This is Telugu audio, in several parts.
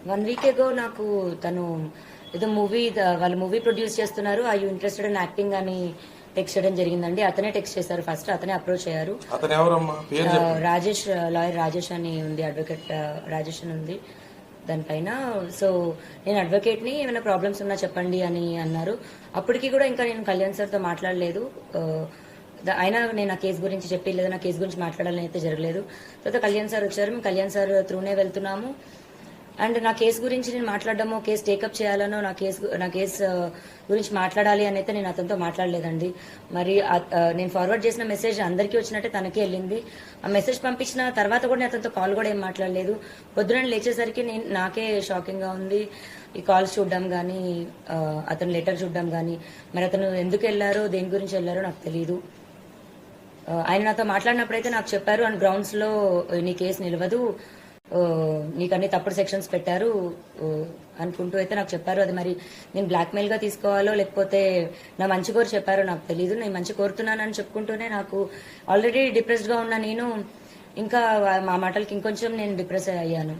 1 week ago నాకు తను ఏదో వాళ్ళు మూవీ ప్రొడ్యూస్ చేస్తున్నారు, I you interested in acting అని టెక్స్ట్ చేయడం జరిగిందండి. అతనే టెక్స్ట్ చేశారు, ఫస్ట్ అతనే అప్రోచ్ అయ్యారు. రాజేష్, లాయర్ రాజేష్ అని ఉంది, అడ్వకేట్ రాజేష్ అని ఉంది దానిపైన. సో నేను అడ్వకేట్ ని, ఏమైనా ప్రాబ్లమ్స్ ఉన్నా చెప్పండి అని అన్నారు. అప్పటికి కూడా ఇంకా నేను కళ్యాణ్ సార్ తో మాట్లాడలేదు. అయినా నేను ఆ కేసు గురించి చెప్పి లేదా నా కేసు గురించి మాట్లాడాలని అయితే జరగలేదు. తర్వాత కళ్యాణ్ సార్ వచ్చారు, మేము కళ్యాణ్ సార్ త్రూనే వెళ్తున్నాము. అండ్ నా కేసు గురించి నేను మాట్లాడడమో, కేసు టేకప్ చేయాలనో, నా కేసు గురించి మాట్లాడాలి అని అయితే నేను అతనితో మాట్లాడలేదండి. మరి నేను ఫార్వర్డ్ చేసిన మెసేజ్ అందరికీ వచ్చినట్టే తనకే వెళ్ళింది. ఆ మెసేజ్ పంపించిన తర్వాత కూడా నేను అతనితో కాల్ కూడా ఏం మాట్లాడలేదు. పొద్దున లేచేసరికి నాకే షాకింగ్ గా ఉంది ఈ కాల్స్ చూడడం కానీ, అతను లెటర్ చూడడం కానీ. మరి అతను ఎందుకు వెళ్లారో, దేని గురించి వెళ్లారో నాకు తెలియదు. ఆయన నాతో మాట్లాడినప్పుడైతే నాకు చెప్పారు, అండ్ గ్రౌండ్స్ లో నీ కేసు నిలవదు, నీకు అన్ని తప్పుడు సెక్షన్స్ పెట్టారు అనుకుంటూ అయితే నాకు చెప్పారు. అది మరి నేను బ్లాక్ మెయిల్ గా తీసుకోవాలో లేకపోతే నా మంచి కోరు చెప్పారో నాకు తెలీదు. నేను మంచి కోరుతున్నానని చెప్పుకుంటూనే నాకు ఆల్రెడీ డిప్రెస్డ్ గా ఉన్న నేను ఇంకా మా మాటలకి ఇంకొంచెం నేను డిప్రెస్ అయ్యాను.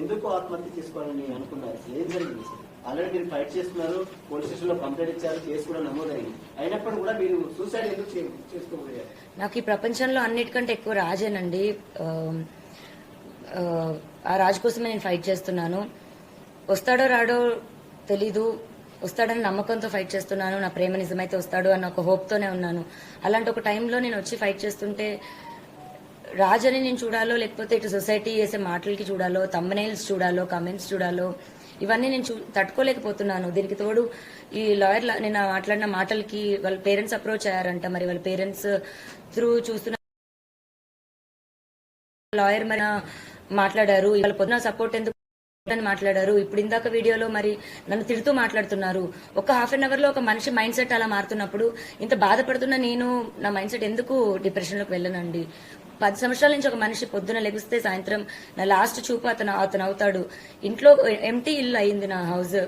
ఎందుకు ఆత్మహత్య చేసుకోవాలని అనుకున్నారు? ఏం జరిగింది? ఆల్రెడీ మీరు ఫైట్ చేస్తున్నారు, పోలీస్ స్టేషన్ లో కంప్లైంట్ ఇచ్చారు, కేసు కూడా నమోదైంది. అయినప్పుడు కూడా మీరు సూసైడ్ ఎందుకు చేసుకోబోయారు? నాకు ఈ ప్రపంచంలో అన్నిటికంటే ఎక్కువ రాజేనండి. ఆ రాజు కోసమే నేను ఫైట్ చేస్తున్నాను. వస్తాడో రాడో తెలీదు, వస్తాడని నమ్మకంతో ఫైట్ చేస్తున్నాను. నా ప్రేమ నిజమైతే వస్తాడు అన్న ఒక హోప్ తోనే ఉన్నాను. అలాంటి ఒక టైంలో నేను వచ్చి ఫైట్ చేస్తుంటే రాజని నేను చూడాలో, లేకపోతే ఇటు సొసైటీ చేసే మాటలకి చూడాలో, థంబ్నెయిల్స్ చూడాలో, కమెంట్స్ చూడాలో, ఇవన్నీ నేను తట్టుకోలేకపోతున్నాను. దీనికి తోడు ఈ లాయర్ నేను మాట్లాడిన మాటలకి వాళ్ళ పేరెంట్స్ అప్రోచ్ అయ్యారంట. మరి వాళ్ళ పేరెంట్స్ త్రూ చూస్తున్న లాయర్ మరి మాట్లాడారు, వాళ్ళ పొద్దున సపోర్ట్ ఎందుకు అని మాట్లాడారు. ఇప్పుడు ఇందాక వీడియోలో మరి నన్ను తిడుతూ మాట్లాడుతున్నారు. ఒక హాఫ్ అన్ అవర్ లో ఒక మనిషి మైండ్ సెట్ అలా మారుతున్నప్పుడు ఇంత బాధపడుతున్న నేను నా మైండ్ సెట్ ఎందుకు డిప్రెషన్ లోకి వెళ్ళనండి? 10 సంవత్సరాల నుంచి ఒక మనిషి పొద్దున లెగిస్తే సాయంత్రం నా లాస్ట్ చూపు అతను అవుతాడు. ఇంట్లో ఎంటీ ఇల్లు అయింది నా హౌస్.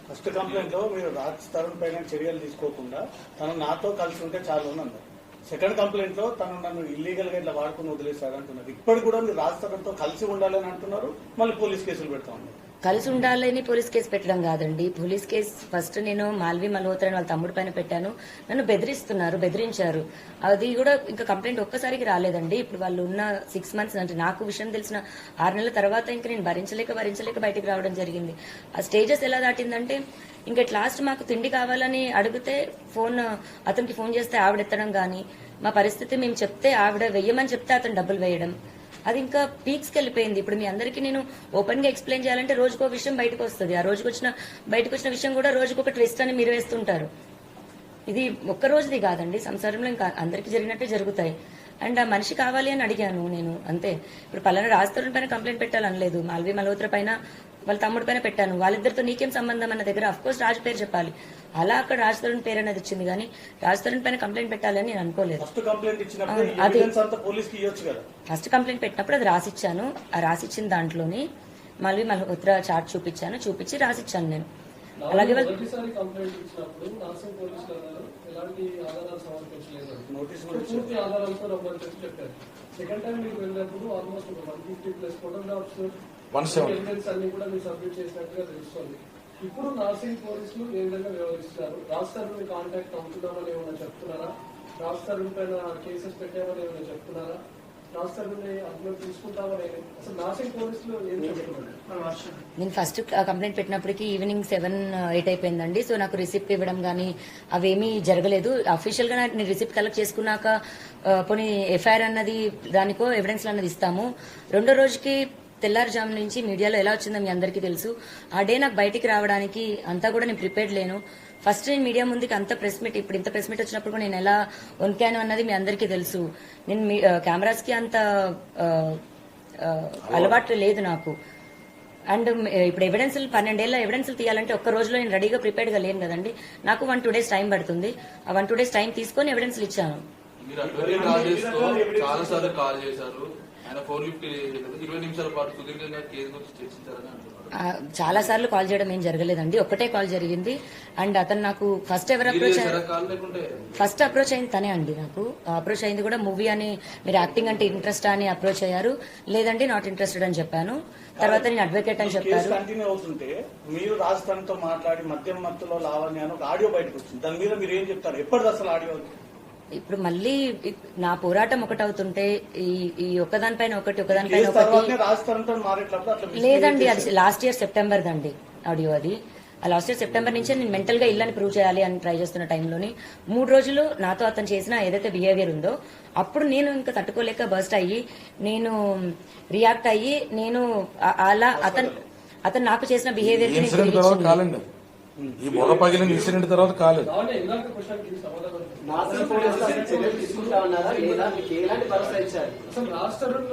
ఫస్ట్ కంప్లైంట్ లో మీరు రాజ్ తరుణ్ పైన చర్యలు తీసుకోకుండా తను నాతో కలిసి ఉంటే చాలు అన్నారు. సెకండ్ కంప్లైంట్ లో తను నన్ను ఇల్లీగల్ గా ఇట్లా వాడుకుని వదిలేశారు అంటున్నారు. ఇప్పటికి కూడా మీరు రాజ్ తరుణ్ తో కలిసి ఉండాలని అంటున్నారు, మళ్ళీ పోలీస్ కేసులు పెడతా ఉన్నారు. కలిసి ఉండాలని పోలీస్ కేసు పెట్టడం కాదండి. పోలీస్ కేసు ఫస్ట్ నేను మాల్వి మల్హోత్రా వాళ్ళ తమ్ముడు పైన పెట్టాను. నన్ను బెదిరించారు. అది కూడా ఇంకా కంప్లైంట్ ఒక్కసారికి రాలేదండి. ఇప్పుడు వాళ్ళు ఉన్న 6 months అంటే నాకు విషయం తెలిసిన 6 నెలల తర్వాత ఇంకా నేను భరించలేక బయటికి రావడం జరిగింది. ఆ స్టేజెస్ ఎలా దాటిందంటే ఇంకా లాస్ట్ మాకు తిండి కావాలని అడిగితే అతనికి ఫోన్ చేస్తే ఆవిడ ఎత్తడం గానీ, మా పరిస్థితి మేము చెప్తే ఆవిడ వెయ్యమని చెప్తే అతను డబ్బులు వేయడం, అది ఇంకా పీక్స్కి వెళ్ళిపోయింది. ఇప్పుడు మీ అందరికీ నేను ఓపెన్ గా ఎక్స్ప్లెయిన్ చేయాలంటే రోజుకో విషయం బయటకు వస్తుంది. ఆ బయటకు వచ్చిన విషయం కూడా రోజుకొక ట్విస్ట్ అని మీరు వేస్తుంటారు. ఇది ఒక్క రోజుది కాదండి, సంసారంలో ఇంకా అందరికీ జరిగినట్టే జరుగుతాయి. అండ్ ఆ మనిషి కావాలి అని అడిగాను నేను, అంతే. ఇప్పుడు పలానా రాజ్ తరుణ్ పైన కంప్లైంట్ పెట్టాలనలేదు, మాల్వి మల్హోత్రా పైన వాళ్ళ తమ్ముడి పైన పెట్టాను. వాళ్ళిద్దరితో నీకేం సంబంధం అన్న దగ్గర అఫ్కోర్స్ రాజ్ పేరు చెప్పాలి. అలా అక్కడ రాజ్ తరుణ్ పేరు అనేది వచ్చింది, కానీ రాజ్ తరుణ్ పైన కంప్లైంట్ పెట్టాలని నేను అనుకోలేదు. అది ఫస్ట్ కంప్లైంట్ పెట్టినప్పుడు అది రాసిచ్చాను. ఆ రాసిచ్చిన దాంట్లోని మాల్వి మల్హోత్రా చార్ట్ చూపించి రాసిచ్చాను నేను. అలాగే సెకండ్ టైం మీకు వెళ్ళినప్పుడు ఆల్మోస్ట్ 150+ ఫోటోగ్రాఫ్స్ అన్ని కూడా మీరు సబ్మిట్ చేసినట్టుగా తెలుస్తుంది. ఇప్పుడు నార్సింగ్ పోలీసులు ఏ విధంగా వ్యవహరిస్తున్నారు? రాజ్ తరుణ్ కాంటాక్ట్ అవుతున్నామని ఏమైనా చెప్తున్నారా? రాజ్ తరుణ్ పైన కేసెస్ పెట్టామని ఏమైనా చెప్తున్నారా? రాజ్ తరుణ్ అందులో తీసుకుంటామని అసలు నార్సింగ్ పోలీసులు ఏం చెప్తున్నారు? నేను ఫస్ట్ కంప్లైంట్ పెట్టినప్పటికీ ఈవినింగ్ 7-8 అయిపోయిందండి. సో నాకు రిసిప్ట్ ఇవ్వడం కానీ అవేమీ జరగలేదు. అఫీషియల్ గా నేను రిసిప్ట్ కలెక్ట్ చేసుకున్నాక పోనీ ఎఫ్ఐఆర్ అన్నది దానికో ఎవిడెన్స్ అన్నది ఇస్తాము. రెండో రోజుకి తెల్లారుజాము నుంచి మీడియాలో ఎలా వచ్చిందో మీ అందరికీ తెలుసు. ఆ డే నాకు బయటికి రావడానికి అంతా కూడా నేను ప్రిపేర్డ్ లేను. ఫస్ట్ నేను మీడియా ముందుకి అంత ప్రెస్ మీట్, ఇప్పుడు ఇంత ప్రెస్ మీట్ వచ్చినప్పుడు కూడా నేను ఎలా వణికాను అన్నది మీ అందరికీ తెలుసు. నేను కెమెరాస్ కి అంత అలవాటు లేదు నాకు. అండ్ ఇప్పుడు ఎవిడెన్స్లు 12 ఏళ్ల ఎవిడెన్స్లు తీయాలంటే ఒక్క రోజులో నేను రెడీగా ప్రిపేర్డ్ గా లేను కదండి. నాకు 1-2 days టైం పడుతుంది. ఆ 1-2 days టైం తీసుకొని ఎవిడెన్స్లు ఇచ్చాను. ఆయన 20 నిమిషాల పాటు సుదీర్ఘంగా కేసు గురించి చర్చించారని అంటున్నారు. చాలా సార్లు కాల్ చేయడం ఏం జరగలేదండి, ఒకటే కాల్ జరిగింది. అండ్ అతను నాకు ఫస్ట్ ఎవరు అప్రోచ్ కాల్ లేకుంటే ఫస్ట్ అప్రోచ్ అయింది తనే అండి. నాకు అప్రోచ్ అయింది కూడా మూవీ అని, మీరు యాక్టింగ్ అంటే ఇంట్రెస్ట్ అని అప్రోచ్ అయ్యారు. లేదండి నాట్ ఇంట్రెస్టెడ్ అని చెప్పాను. తర్వాత నేను అడ్వకేట్ అని కేసు చెప్పారు. కంటిన్యూ అవుతుంటే మీరు రాజస్థాన్తో మాట్లాడి మధ్యలో లావణ్య అని ఒక ఆడియో బయటకు వచ్చింది. దాని మీద మీరు ఏం చెప్తారు? ఎప్పటిది అసలు ఆడియో? ఇప్పుడు మళ్ళీ నా పోరాటం ఒకటవుతుంటే ఈ ఒకదానిపైన ఒకటి కేసు ఒకదానిపైన తర్వాతనే ఒకటి రాజస్థాన్తో మారేటప్పుడు అట్లా లేదండి. అది లాస్ట్ ఇయర్ సెప్టెంబర్ దండి ఆడియో. అది లాస్ట్ ఇయర్ సెప్టెంబర్ నుంచే నేను మెంటల్ గా ఇల్లని ప్రూవ్ చేయాలి అని ట్రై చేస్తున్న టైంలోని 3 రోజులు నాతో అతను చేసిన ఏదైతే బిహేవియర్ ఉందో అప్పుడు నేను ఇంకా తట్టుకోలేక బర్స్ట్ అయ్యి నేను రియాక్ట్ అయ్యి నేను అలా అతను నాకు చేసిన బిహేవియర్ ఇన్సిడెంట్ తర్వాత కాలండి, ఈ బొగ పగిలిన ఇన్సిడెంట్ తర్వాత కాలేదు. లావణ్య ఇందాక క్వశ్చన్కి సమాధానం నాసిక్ పోలీసులు అసలు చర్యలు తీసుకుంటా ఉన్నారా లేదా? మీకు ఎలాంటి భరోసా ఇచ్చారు? అసలు రాజ్ తరుణ్